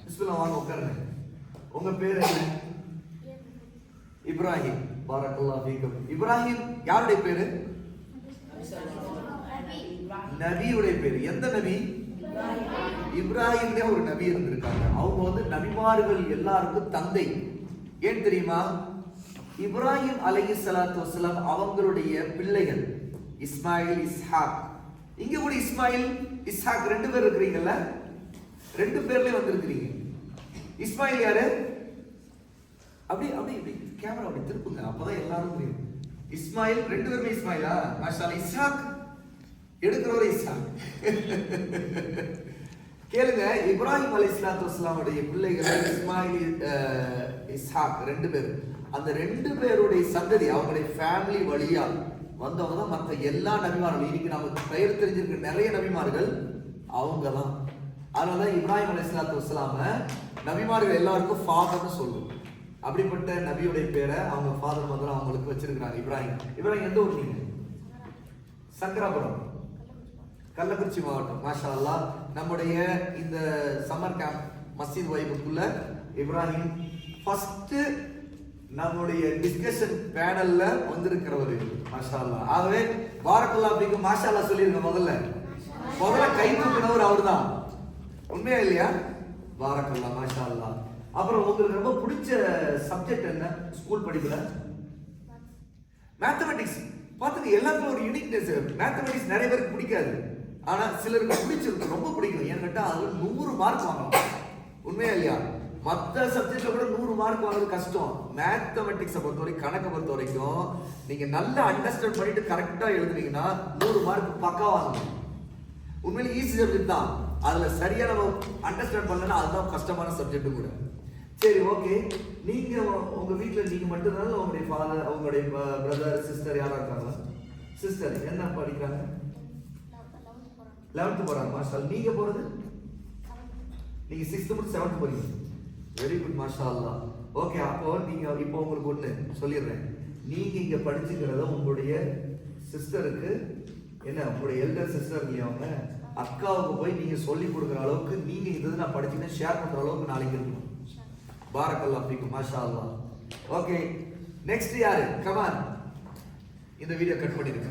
பிஸ்மில்லாஹ் வாங்க உட்காருங்க. உங்க பேர் என்ன? இப்ராஹிம். பாரக்கல்லாஹு ஃபீக்கும். இப்ராஹிம் யாருடைய பேரு? நபியுடைய பேரு. எந்த நபி? இப்ராஹிம்னே ஒரு நபி இருந்திருக்காங்க. அவங்க வந்து நபிமார்கள் எல்லாருக்கும் தந்தை. ஏன் தெரியுமா? இப்ராஹிம் அலைஹிஸ்ஸலாத்து வஸ்ஸலாம் அவங்களுடைய பிள்ளைகள் இஸ்மாயில், இஸ்ஹாக். இங்க கூட இஸ்மாயில், இஸ்ஹாக் ரெண்டு பேர் இருக்கிறீங்கல்ல, ரெண்டு பேர்லயே வந்திருக்கிறீங்க. இஸ்மாயில் யாரு? அப்படி அப்படி இப்படி கேமரா அப்படி திருப்புங்க, அப்பதான் எல்லாரும் தெரியும். இஸ்மாயில் ரெண்டு பேருமே இஸ்மாயிலா? மாஷாஅல்லாஹ். இஸ்ஹாக் எடுக்கிறவர் இஸ்ஹாக். கேளுங்க, இப்ராஹிம் அலைஹிஸ்ஸலாத்து வஸ்ஸலாமுடைய பிள்ளைகள் இஸ்மாயில், இஸ்ஹாக் ரெண்டு பேர். அந்த ரெண்டு பேருடைய சந்ததி, அவங்களுடைய ஃபேமிலி வழியா வந்தவங்க தான் மற்ற எல்லா நபிமார்கள். இன்னைக்கு நமக்கு பெயர் தெரிஞ்சிருக்க நிறைய நபிமார்கள் அவங்க தான். அதனால இப்ராஹிம் அலைஹிஸ்ஸலாத்து வஸ்ஸலாம நபிமார்கள் எல்லாருக்கும் ஃபாதர்னு சொல்லுவோம். அப்படிப்பட்ட நபியுடைய பேரை அவங்க ஃபாதர் மதர் அவங்களுக்கு வச்சிருக்கிறாங்க. இப்ராஹிம். இப்ராஹிம் எந்த ஊர் நீங்க? சங்கராபுரம், கள்ளக்குறிச்சி மாவட்டம். மாஷா அல்லாஹ். நம்முடைய இந்த சம்மர் கேம்ப் மஸ்ஜித் வைபுக்குள்ள இப்ராஹிம் ஃபர்ஸ்ட் நம்முடைய டிஸ்கஷன் பேனல்ல வந்திருக்கிறவர். மாஷா அல்லாஹ். ஆகவே பாரக்கல்லாஹு ஃபீக்கும். மாஷா அல்லாஹ் சொல்லிருங்க. முதல்ல கை தூக்கினவர் அவர்தான். உண்மையா இல்லையா? பாரக்கல்லாஹ். மாஷா அல்லாஹ். அப்புறம் உங்களுக்கு ரொம்ப பிடிச்ச சப்ஜெக்ட் என்ன ஸ்கூல் படிப்புல? மேத்தமெட்டிக்ஸ். பாத்துங்க, எல்லாத்துக்கும் ஒரு யூனிக்னஸ். மேத்தமெட்டிக்ஸ் நிறைய பேருக்கு பிடிக்காது, ஆனா சிலருக்கு பிடிச்சிருக்கு, ரொம்ப பிடிக்கும். ஏன்னு கேட்டா அது 100 மார்க் வாங்கலாம். உண்மையா இல்லையா? மற்ற சப்ஜெக்ட்ல கூட 100 மார்க் வாங்குறது கஷ்டம். மேத்தமெட்டிக்ஸை பொறுத்த வரைக்கும், கணக்கை பொறுத்த வரைக்கும் நீங்க நல்லா அண்டர்ஸ்டாண்ட் பண்ணிட்டு கரெக்டா எழுதுனீங்கன்னா 100 மார்க் பக்கா வாங்கணும். உண்மையிலே ஈஸி சப்ஜெக்ட் தான். அதுல சரியா நம்ம அண்டர்ஸ்டாண்ட் பண்ணலன்னா அதுதான் கஷ்டமான சப்ஜெக்ட் கூட. சரி, ஓகே. நீங்க உங்க வீட்டுல நீங்க மட்டும் தான், உங்களுடைய ஃபாதர், உங்களுடைய பிரதர், சிஸ்டர் யாரா இருக்காங்களா? சிஸ்டர் என்ன படிக்கிறாங்க? 11th போறாங்க. மாஷா. நீங்க போறது? நீங்க 6th முடிச்சு 7th போறீங்க. Very good. மாஷா அல்லாஹ். ஓகே. அப்போ நீங்க இப்போ உங்களுக்கு ஒண்ணு சொல்லிடுறேன். நீங்க இங்க படிச்சுக்கிறத உங்களுடைய சிஸ்டருக்கு, என்ன உங்களுடைய எல்டர் சிஸ்டர் இல்லையா, அவங்க அக்காவுக்கு போய் நீங்க சொல்லி கொடுக்குற அளவுக்கு, நீங்க இது நான் படிச்சுன்னு ஷேர் பண்ற அளவுக்கு நாளைக்கு இருக்கணும். பாரக்கல்லாஹு ஃபீக்கும். மாஷா அல்லாஹ். ஓகே, நெக்ஸ்ட் யாரு? கமான். இந்த வீடியோ கட் பண்ணிருங்க.